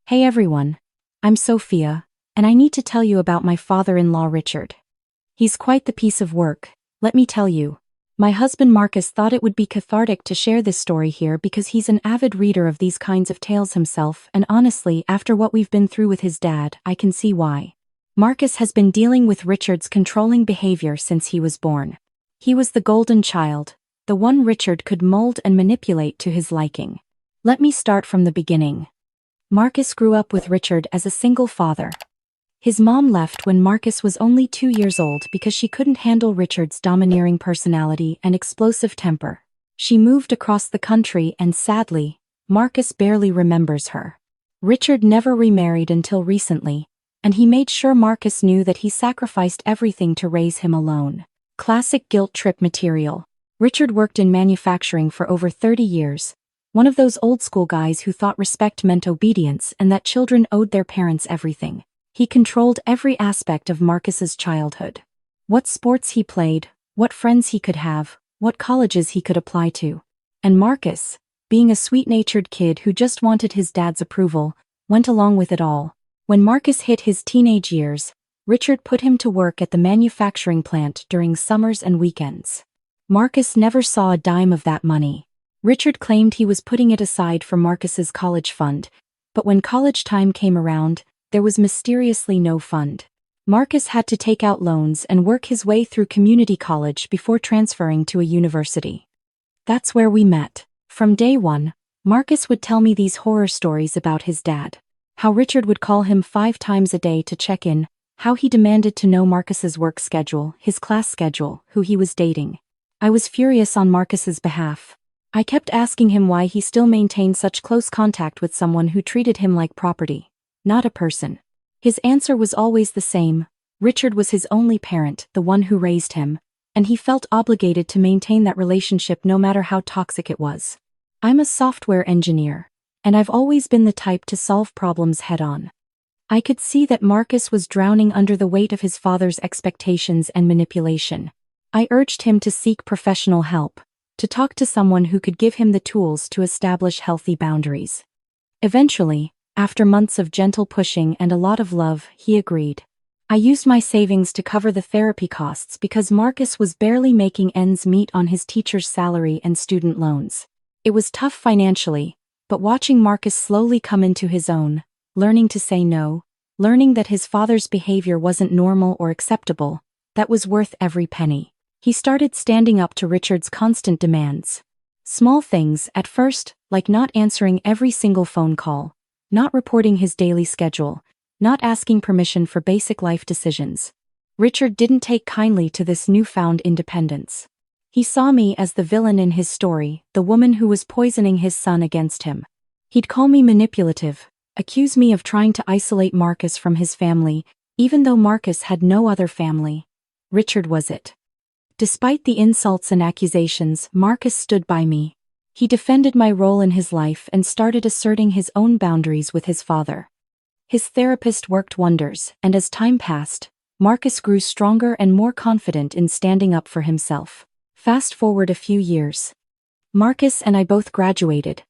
Hey everyone, I'm Sophia, and I need to tell you about my father-in-law Richard. He's quite the piece of work, let me tell you. My husband Marcus thought it would be cathartic to share this story here because he's an avid reader of these kinds of tales himself, and honestly, after what we've been through with his dad, I can see why. Marcus has been dealing with Richard's controlling behavior since he was born. He was the golden child, the one Richard could mold and manipulate to his liking. Let me start from the beginning. Marcus grew up with Richard as a single father. His mom left when Marcus was only 2 years old because she couldn't handle Richard's domineering personality and explosive temper. She moved across the country and sadly, Marcus barely remembers her. Richard never remarried until recently, and he made sure Marcus knew that he sacrificed everything to raise him alone. Classic guilt trip material. Richard worked in manufacturing for over 30 years. One of those old-school guys who thought respect meant obedience and that children owed their parents everything. He controlled every aspect of Marcus's childhood. What sports he played, what friends he could have, what colleges he could apply to. And Marcus, being a sweet-natured kid who just wanted his dad's approval, went along with it all. When Marcus hit his teenage years, Richard put him to work at the manufacturing plant during summers and weekends. Marcus never saw a dime of that money. Richard claimed he was putting it aside for Marcus's college fund, but when college time came around, there was mysteriously no fund. Marcus had to take out loans and work his way through community college before transferring to a university. That's where we met. From day one, Marcus would tell me these horror stories about his dad. How Richard would call him 5 times a day to check in, how he demanded to know Marcus's work schedule, his class schedule, who he was dating. I was furious on Marcus's behalf. I kept asking him why he still maintained such close contact with someone who treated him like property, not a person. His answer was always the same. Richard was his only parent, the one who raised him, and he felt obligated to maintain that relationship no matter how toxic it was. I'm a software engineer, and I've always been the type to solve problems head-on. I could see that Marcus was drowning under the weight of his father's expectations and manipulation. I urged him to seek professional help, to talk to someone who could give him the tools to establish healthy boundaries. Eventually, after months of gentle pushing and a lot of love, he agreed. I used my savings to cover the therapy costs because Marcus was barely making ends meet on his teacher's salary and student loans. It was tough financially, but watching Marcus slowly come into his own, learning to say no, learning that his father's behavior wasn't normal or acceptable, that was worth every penny. He started standing up to Richard's constant demands. Small things, at first, like not answering every single phone call, not reporting his daily schedule, not asking permission for basic life decisions. Richard didn't take kindly to this newfound independence. He saw me as the villain in his story, the woman who was poisoning his son against him. He'd call me manipulative, accuse me of trying to isolate Marcus from his family, even though Marcus had no other family. Richard was it. Despite the insults and accusations, Marcus stood by me. He defended my role in his life and started asserting his own boundaries with his father. His therapist worked wonders, and as time passed, Marcus grew stronger and more confident in standing up for himself. Fast forward a few years. Marcus and I both graduated.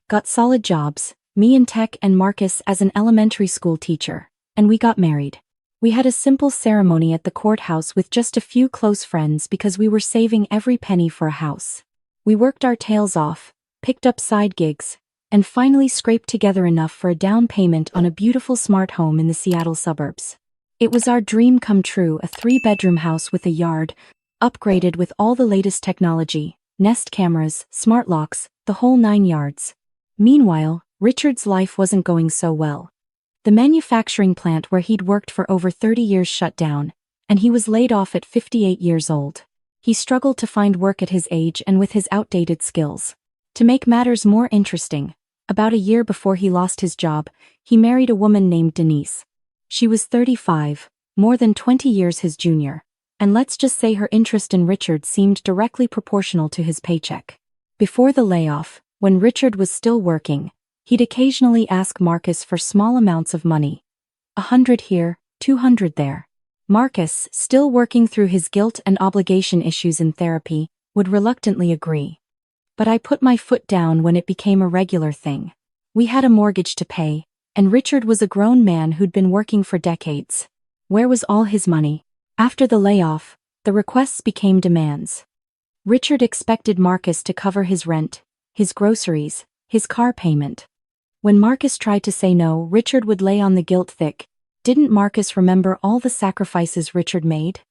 Got solid jobs, me in tech and Marcus as an elementary school teacher, and we got married. We had a simple ceremony at the courthouse with just a few close friends because we were saving every penny for a house. We worked our tails off, picked up side gigs, and finally scraped together enough for a down payment on a beautiful smart home in the Seattle suburbs. It was our dream come true, a 3-bedroom house with a yard, upgraded with all the latest technology, Nest cameras, smart locks, the whole 9 yards. Meanwhile, Richard's life wasn't going so well. The manufacturing plant where he'd worked for over 30 years shut down, and he was laid off at 58 years old. He struggled to find work at his age and with his outdated skills. To make matters more interesting, about a year before he lost his job, he married a woman named Denise. She was 35, more than 20 years his junior, and let's just say her interest in Richard seemed directly proportional to his paycheck. Before the layoff, when Richard was still working, he'd occasionally ask Marcus for small amounts of money. 100 here, 200 there. Marcus, still working through his guilt and obligation issues in therapy, would reluctantly agree. But I put my foot down when it became a regular thing. We had a mortgage to pay, And Richard was a grown man who'd been working for decades. Where was all his money? After the layoff, the requests became demands. Richard expected Marcus to cover his rent, his groceries, his car payment. When Marcus tried to say no, Richard would lay on the guilt thick. Didn't Marcus remember all the sacrifices Richard made?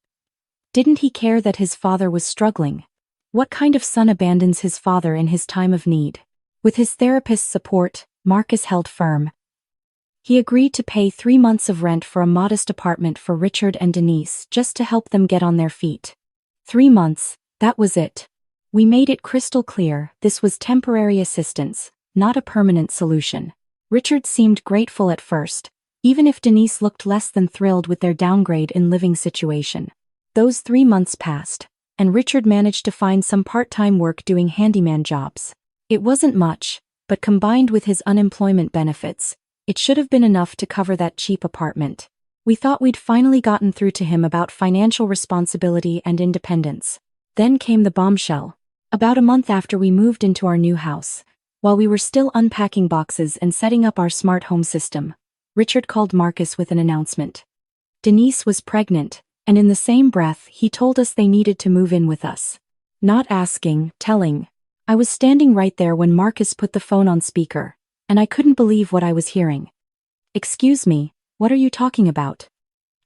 Didn't he care that his father was struggling? What kind of son abandons his father in his time of need? With his therapist's support, Marcus held firm. He agreed to pay 3 months of rent for a modest apartment for Richard and Denise just to help them get on their feet. 3 months, that was it. We made it crystal clear this was temporary assistance, not a permanent solution. Richard seemed grateful at first, even if Denise looked less than thrilled with their downgrade in living situation. Those 3 months passed, and Richard managed to find some part-time work doing handyman jobs. It wasn't much, but combined with his unemployment benefits, it should have been enough to cover that cheap apartment. We thought we'd finally gotten through to him about financial responsibility and independence. Then came the bombshell. About a month after we moved into our new house, while we were still unpacking boxes and setting up our smart home system, Richard called Marcus with an announcement. Denise was pregnant, and in the same breath he told us they needed to move in with us. Not asking, telling. I was standing right there when Marcus put the phone on speaker, and I couldn't believe what I was hearing. "Excuse me, what are you talking about?"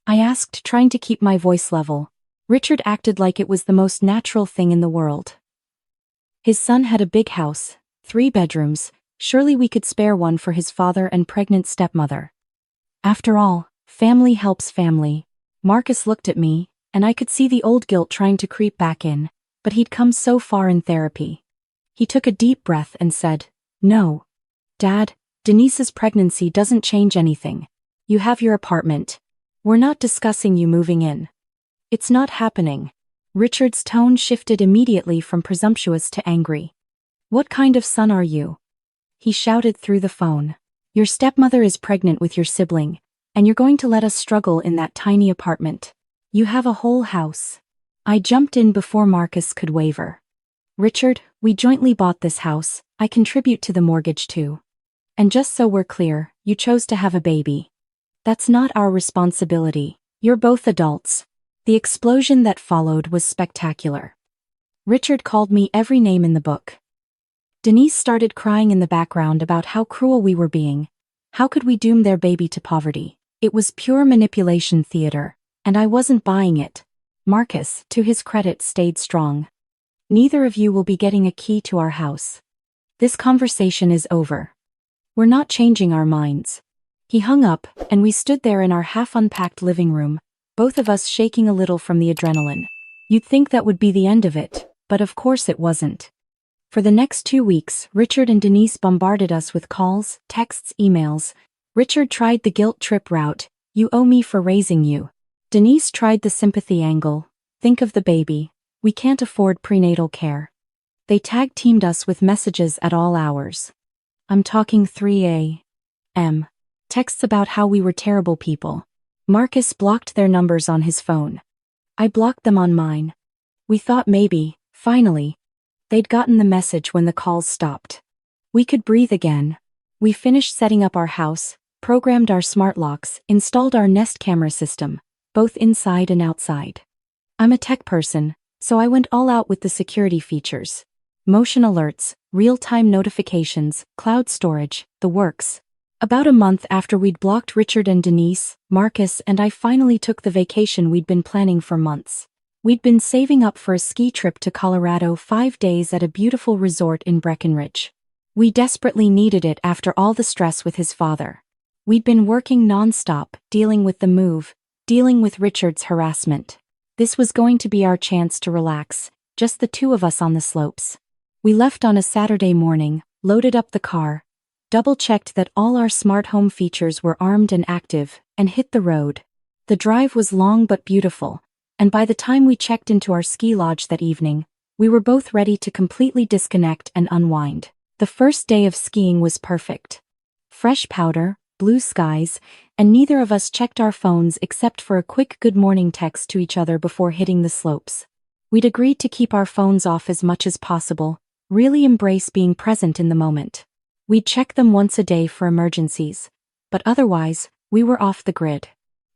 I asked, trying to keep my voice level. Richard acted like it was the most natural thing in the world. His son had a big house, 3 bedrooms, surely we could spare one for his father and pregnant stepmother. After all, family helps family. Marcus looked at me, and I could see the old guilt trying to creep back in, but he'd come so far in therapy. He took a deep breath and said, "No. Dad, Denise's pregnancy doesn't change anything. You have your apartment. We're not discussing you moving in. It's not happening." Richard's tone shifted immediately from presumptuous to angry. "What kind of son are you?" He shouted through the phone. "Your stepmother is pregnant with your sibling, and you're going to let us struggle in that tiny apartment. You have a whole house." I jumped in before Marcus could waver. "Richard, we jointly bought this house. I contribute to the mortgage too. And just so we're clear, you chose to have a baby. That's not our responsibility. You're both adults." The explosion that followed was spectacular. Richard called me every name in the book. Denise started crying in the background about how cruel we were being. How could we doom their baby to poverty? It was pure manipulation theater, and I wasn't buying it. Marcus, to his credit, stayed strong. "Neither of you will be getting a key to our house. This conversation is over. We're not changing our minds." He hung up, and we stood there in our half-unpacked living room, both of us shaking a little from the adrenaline. You'd think that would be the end of it, but of course it wasn't. For the next 2 weeks, Richard and Denise bombarded us with calls, texts, emails. Richard tried the guilt trip route, "You owe me for raising you." Denise tried the sympathy angle, "Think of the baby. We can't afford prenatal care." They tag-teamed us with messages at all hours. I'm talking 3 a.m. Texts about how we were terrible people. Marcus blocked their numbers on his phone. I blocked them on mine. We thought maybe, finally, they'd gotten the message when the calls stopped. We could breathe again. We finished setting up our house, programmed our smart locks, installed our Nest camera system, both inside and outside. I'm a tech person, so I went all out with the security features. Motion alerts, real-time notifications, cloud storage, the works. About a month after we'd blocked Richard and Denise, Marcus and I finally took the vacation we'd been planning for months. We'd been saving up for a ski trip to Colorado, 5 days at a beautiful resort in Breckenridge. We desperately needed it after all the stress with his father. We'd been working non-stop, dealing with the move, dealing with Richard's harassment. This was going to be our chance to relax, just the 2 of us on the slopes. We left on a Saturday morning, loaded up the car, double-checked that all our smart home features were armed and active, and hit the road. The drive was long but beautiful, and by the time we checked into our ski lodge that evening, we were both ready to completely disconnect and unwind. The first day of skiing was perfect. Fresh powder, blue skies, and neither of us checked our phones except for a quick good morning text to each other before hitting the slopes. We'd agreed to keep our phones off as much as possible, really embrace being present in the moment. We'd check them once a day for emergencies, But otherwise, we were off the grid.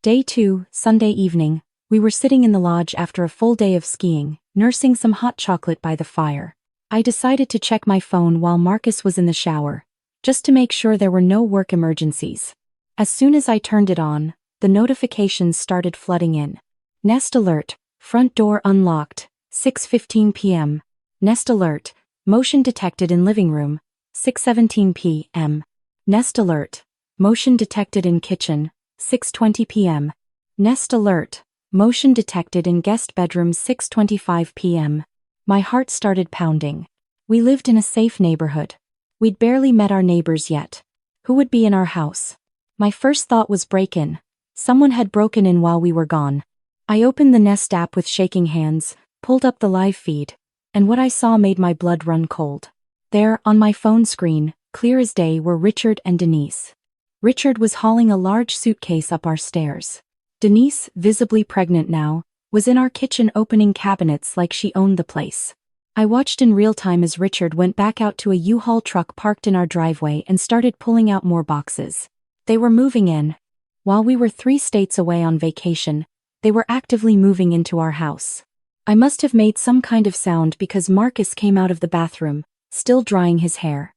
Day 2, Sunday evening, we were sitting in the lodge after a full day of skiing, nursing some hot chocolate by the fire. I decided to check my phone while Marcus was in the shower, just to make sure there were no work emergencies. As soon as I turned it on, the notifications started flooding in. Nest alert, front door unlocked, 6:15 p.m. Nest alert, motion detected in living room, 6:17 p.m. Nest alert, motion detected in kitchen, 6:20 p.m. Nest alert, motion detected in guest bedroom, 6:25 p.m. My heart started pounding. We lived in a safe neighborhood. We'd barely met our neighbors yet. Who would be in our house? My first thought was break-in. Someone had broken in while we were gone. I opened the Nest app with shaking hands, pulled up the live feed, and what I saw made my blood run cold. There, on my phone screen, clear as day, were Richard and Denise. Richard was hauling a large suitcase up our stairs. Denise, visibly pregnant now, was in our kitchen opening cabinets like she owned the place. I watched in real time as Richard went back out to a U-Haul truck parked in our driveway and started pulling out more boxes. They were moving in. While we were 3 states away on vacation, they were actively moving into our house. I must have made some kind of sound because Marcus came out of the bathroom, still drying his hair.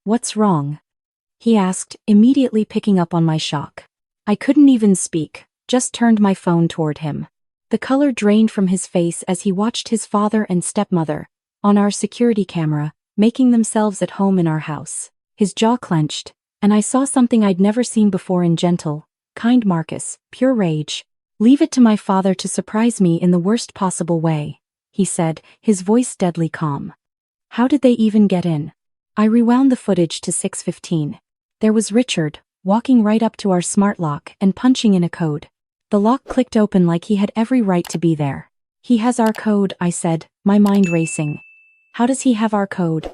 "What's wrong?" he asked, immediately picking up on my shock. I couldn't even speak, just turned my phone toward him. The color drained from his face as he watched his father and stepmother, on our security camera, making themselves at home in our house. His jaw clenched, and I saw something I'd never seen before in gentle, kind Marcus, pure rage. "Leave it to my father to surprise me in the worst possible way," he said, his voice deadly calm. How did they even get in? I rewound the footage to 6:15. There was Richard, walking right up to our smart lock and punching in a code. The lock clicked open like he had every right to be there. "He has our code," I said, my mind racing. "How does he have our code?"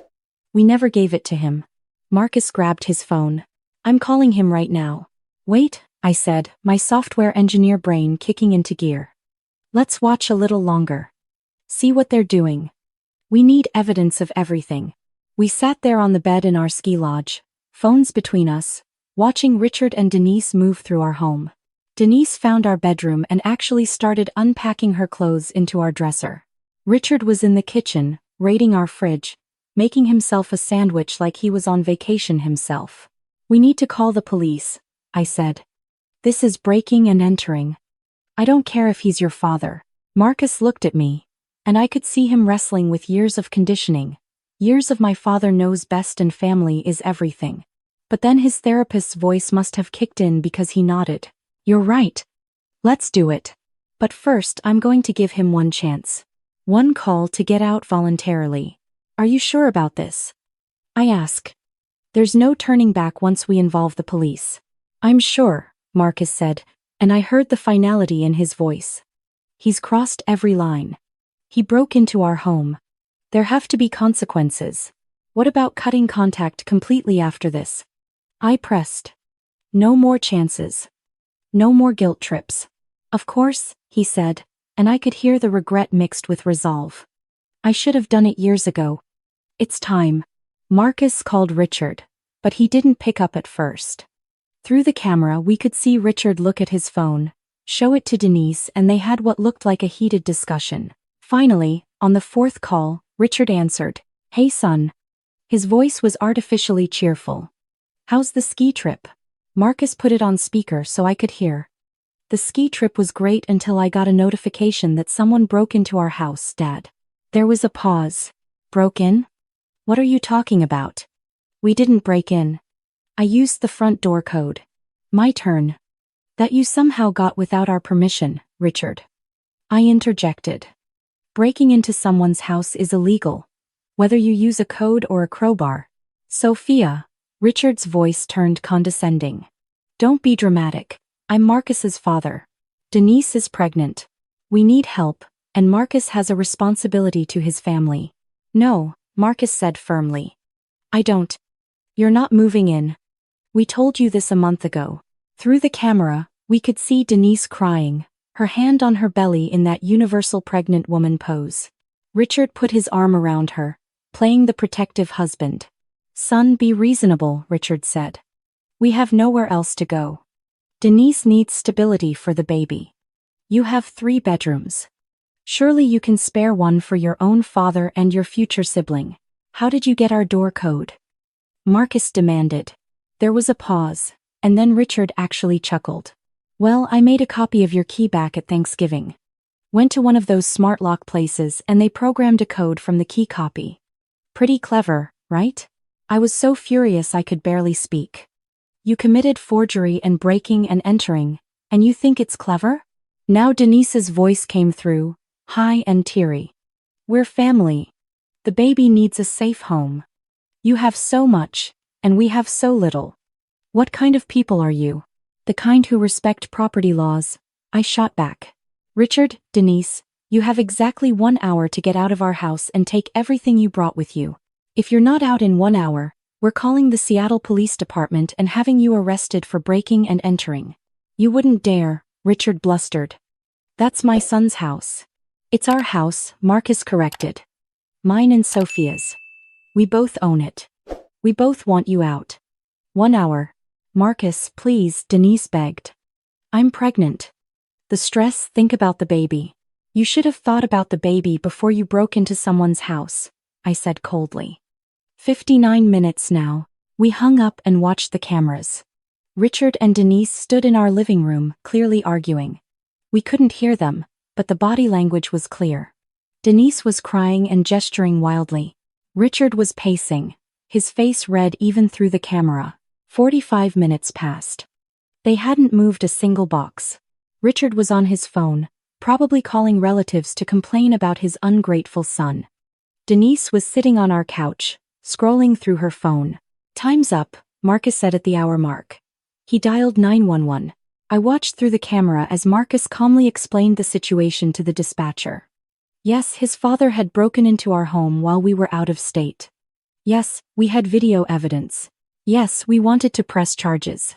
"We never gave it to him." Marcus grabbed his phone. "I'm calling him right now." "Wait," I said, my software engineer brain kicking into gear. "Let's watch a little longer. See what they're doing. We need evidence of everything." We sat there on the bed in our ski lodge, phones between us, watching Richard and Denise move through our home. Denise found our bedroom and actually started unpacking her clothes into our dresser. Richard was in the kitchen, raiding our fridge, making himself a sandwich like he was on vacation himself. "We need to call the police," I said. "This is breaking and entering." "I don't care if he's your father." Marcus looked at me, and I could see him wrestling with years of conditioning. Years of my father knows best and family is everything. But then his therapist's voice must have kicked in because he nodded. "You're right. Let's do it. But first I'm going to give him one chance. One call to get out voluntarily. Are you sure about this?" I ask. "There's no turning back once we involve the police." "I'm sure," Marcus said, and I heard the finality in his voice. "He's crossed every line. He broke into our home. There have to be consequences. What about cutting contact completely after this?" I pressed. "No more chances. No more guilt trips." "Of course," he said, and I could hear the regret mixed with resolve. "I should have done it years ago. It's time." Marcus called Richard, but he didn't pick up at first. Through the camera we could see Richard look at his phone, show it to Denise, and they had what looked like a heated discussion. Finally, on the 4th call, Richard answered. "Hey son." His voice was artificially cheerful. "How's the ski trip?" Marcus put it on speaker so I could hear. "The ski trip was great until I got a notification that someone broke into our house, Dad." There was a pause. "Broke in? What are you talking about?" "We didn't break in. I used the front door code." "My turn." "That you somehow got without our permission, Richard." I interjected. "Breaking into someone's house is illegal, whether you use a code or a crowbar." "Sophia," Richard's voice turned condescending. "Don't be dramatic. I'm Marcus's father. Denise is pregnant. We need help, and Marcus has a responsibility to his family." "No," Marcus said firmly. "I don't. You're not moving in. We told you this a month ago." Through the camera, we could see Denise crying, her hand on her belly in that universal pregnant woman pose. Richard put his arm around her, playing the protective husband. "Son, be reasonable," Richard said. We have nowhere else to go. Denise needs stability for the baby. You have 3 bedrooms. Surely you can spare one for your own father and your future sibling. How did you get our door code? Marcus demanded. There was a pause, and then Richard actually chuckled. Well, I made a copy of your key back at Thanksgiving. Went to one of those smart lock places and they programmed a code from the key copy. Pretty clever, right? I was so furious I could barely speak. You committed forgery and breaking and entering, and you think it's clever? Now Denise's voice came through, high and teary. We're family. The baby needs a safe home. You have so much, and we have so little. What kind of people are you? The kind who respect property laws, I shot back. Richard, Denise, you have exactly 1 hour to get out of our house and take everything you brought with you. If you're not out in 1 hour, we're calling the Seattle Police Department and having you arrested for breaking and entering. You wouldn't dare, Richard blustered. That's my son's house. It's our house, Marcus corrected. Mine and Sophia's. We both own it. We both want you out. 1 hour. Marcus, please, Denise begged. I'm pregnant. The stress, think about the baby. You should have thought about the baby before you broke into someone's house, I said coldly. 59 minutes now. We hung up and watched the cameras. Richard and Denise stood in our living room, clearly arguing. We couldn't hear them, but the body language was clear. Denise was crying and gesturing wildly. Richard was pacing, his face red even through the camera. 45 minutes passed. They hadn't moved a single box. Richard was on his phone, probably calling relatives to complain about his ungrateful son. Denise was sitting on our couch, scrolling through her phone. Time's up, Marcus said at the hour mark. He dialed 911. I watched through the camera as Marcus calmly explained the situation to the dispatcher. Yes, his father had broken into our home while we were out of state. Yes, we had video evidence. Yes, we wanted to press charges.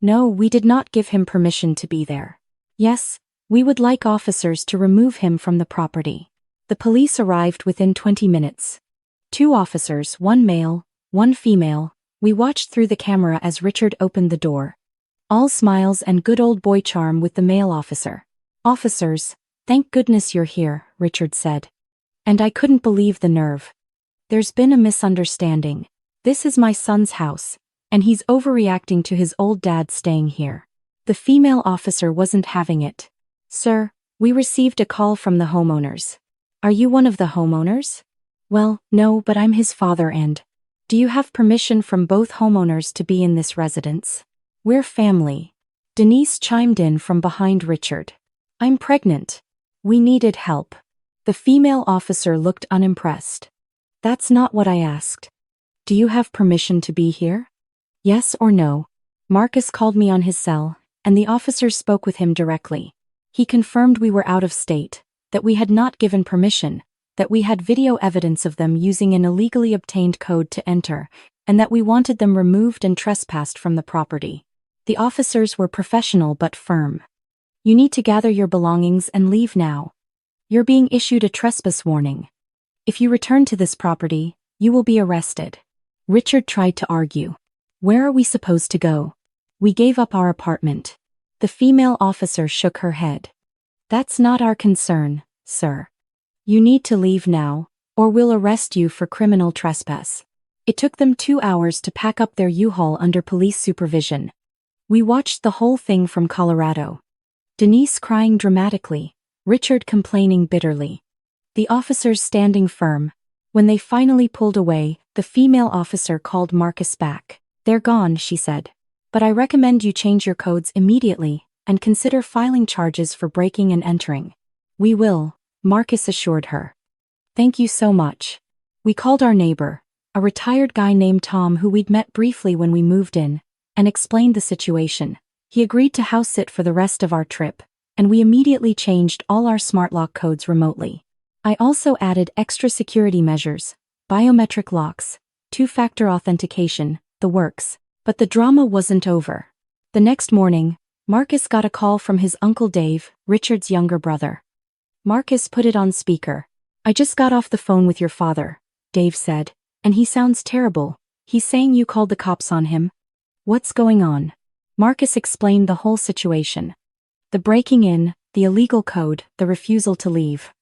No, we did not give him permission to be there. Yes, we would like officers to remove him from the property. The police arrived within 20 minutes. 2 officers, 1 male, 1 female. We watched through the camera as Richard opened the door. All smiles and good old boy charm with the male officer. Officers, thank goodness you're here, Richard said. And I couldn't believe the nerve. There's been a misunderstanding. This is my son's house, and he's overreacting to his old dad staying here. The female officer wasn't having it. Sir, we received a call from the homeowners. Are you one of the homeowners? Well, no, but I'm his father and... Do you have permission from both homeowners to be in this residence? We're family. Denise chimed in from behind Richard. I'm pregnant. We needed help. The female officer looked unimpressed. That's not what I asked. Do you have permission to be here? Yes or no? Marcus called me on his cell, and the officer spoke with him directly. He confirmed we were out of state, that we had not given permission, that we had video evidence of them using an illegally obtained code to enter, and that we wanted them removed and trespassed from the property. The officers were professional but firm. You need to gather your belongings and leave now. You're being issued a trespass warning. If you return to this property, you will be arrested. Richard tried to argue. Where are we supposed to go? We gave up our apartment. The female officer shook her head. That's not our concern, sir. You need to leave now, or we'll arrest you for criminal trespass. It took them 2 hours to pack up their U-Haul under police supervision. We watched the whole thing from Colorado. Denise crying dramatically, Richard complaining bitterly. The officers standing firm. When they finally pulled away, the female officer called Marcus back. They're gone, she said. But I recommend you change your codes immediately and consider filing charges for breaking and entering. We will, Marcus assured her. Thank you so much. We called our neighbor, a retired guy named Tom who we'd met briefly when we moved in, and explained the situation. He agreed to house sit for the rest of our trip, and we immediately changed all our smart lock codes remotely. I also added extra security measures, biometric locks, 2-factor authentication, the works. But the drama wasn't over. The next morning, Marcus got a call from his Uncle Dave, Richard's younger brother. Marcus put it on speaker. I just got off the phone with your father, Dave said, and he sounds terrible. He's saying you called the cops on him. What's going on? Marcus explained the whole situation. The breaking in, the illegal code, the refusal to leave.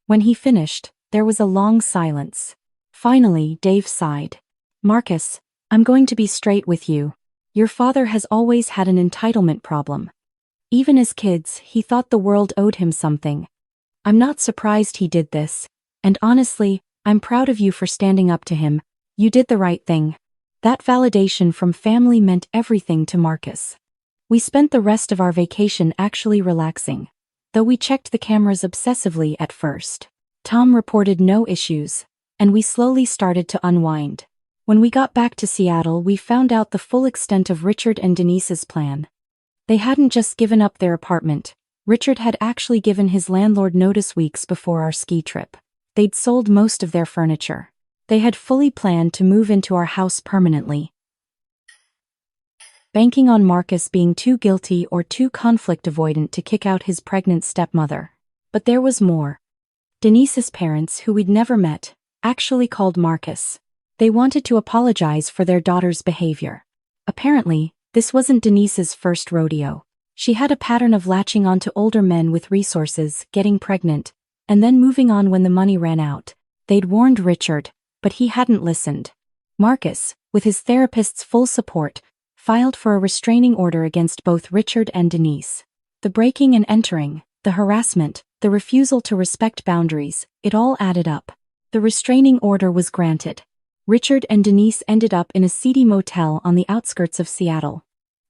When he finished, there was a long silence. Finally, Dave sighed. Marcus, I'm going to be straight with you. Your father has always had an entitlement problem. Even as kids, he thought the world owed him something. I'm not surprised he did this, and honestly, I'm proud of you for standing up to him. You did the right thing. That validation from family meant everything to Marcus. We spent the rest of our vacation actually relaxing, though we checked the cameras obsessively at first. Tom reported no issues, and we slowly started to unwind. When we got back to Seattle, we found out the full extent of Richard and Denise's plan. They hadn't just given up their apartment. Richard had actually given his landlord notice weeks before our ski trip. They'd sold most of their furniture. They had fully planned to move into our house permanently, banking on Marcus being too guilty or too conflict avoidant to kick out his pregnant stepmother. But there was more. Denise's parents, who we'd never met, actually called Marcus. They wanted to apologize for their daughter's behavior. Apparently, this wasn't Denise's first rodeo. She had a pattern of latching onto older men with resources, getting pregnant, and then moving on when the money ran out. They'd warned Richard, but he hadn't listened. Marcus, with his therapist's full support, filed for a restraining order against both Richard and Denise. The breaking and entering, the harassment, the refusal to respect boundaries, it all added up. The restraining order was granted. Richard and Denise ended up in a seedy motel on the outskirts of Seattle.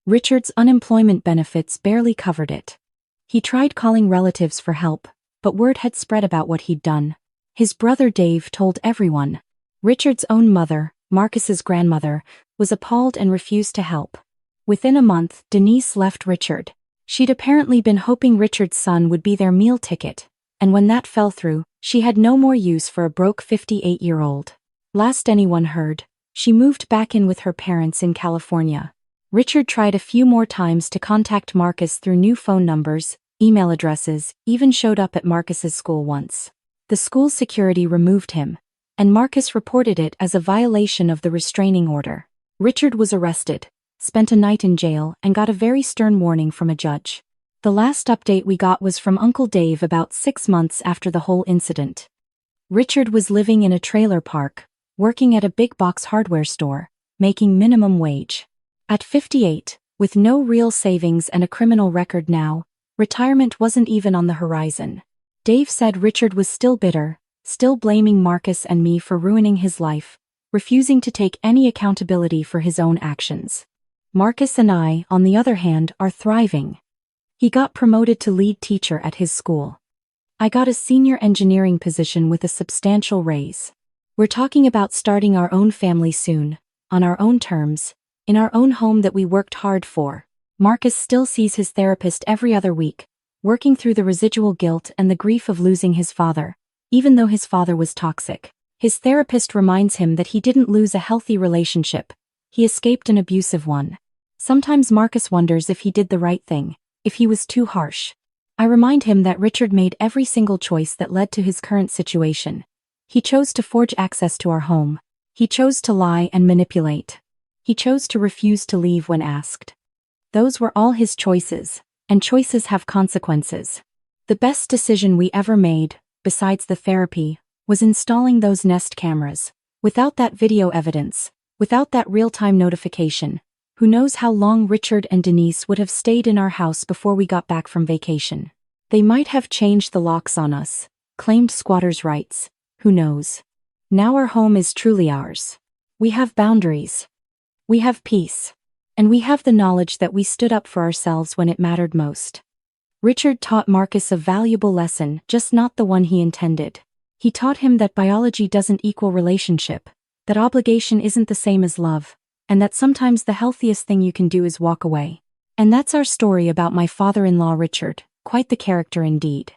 Richard's unemployment benefits barely covered it. He tried calling relatives for help, but word had spread about what he'd done. His brother Dave told everyone. Richard's own mother, Marcus's grandmother, was appalled and refused to help. Within a month, Denise left Richard. She'd apparently been hoping Richard's son would be their meal ticket, and when that fell through, she had no more use for a broke 58-year-old. Last anyone heard, she moved back in with her parents in California. Richard tried a few more times to contact Marcus through new phone numbers, email addresses, even showed up at Marcus's school once. The school security removed him, and Marcus reported it as a violation of the restraining order. Richard was arrested, spent a night in jail, and got a very stern warning from a judge. The last update we got was from Uncle Dave about 6 months after the whole incident. Richard was living in a trailer park, working at a big box hardware store, making minimum wage. At 58, with no real savings and a criminal record now, retirement wasn't even on the horizon. Dave said Richard was still bitter, still blaming Marcus and me for ruining his life, refusing to take any accountability for his own actions. Marcus and I, on the other hand, are thriving. He got promoted to lead teacher at his school. I got a senior engineering position with a substantial raise. We're talking about starting our own family soon, on our own terms, in our own home that we worked hard for. Marcus still sees his therapist every other week, working through the residual guilt and the grief of losing his father, even though his father was toxic. His therapist reminds him that he didn't lose a healthy relationship, he escaped an abusive one. Sometimes Marcus wonders if he did the right thing, if he was too harsh. I remind him that Richard made every single choice that led to his current situation. He chose to forge access to our home. He chose to lie and manipulate. He chose to refuse to leave when asked. Those were all his choices, and choices have consequences. The best decision we ever made, besides the therapy, was installing those Nest cameras. Without that video evidence, without that real-time notification, who knows how long Richard and Denise would have stayed in our house before we got back from vacation. They might have changed the locks on us, claimed squatters' rights, who knows. Now our home is truly ours. We have boundaries. We have peace. And we have the knowledge that we stood up for ourselves when it mattered most. Richard taught Marcus a valuable lesson, just not the one he intended. He taught him that biology doesn't equal relationship, that obligation isn't the same as love, and that sometimes the healthiest thing you can do is walk away. And that's our story about my father-in-law Richard, quite the character indeed.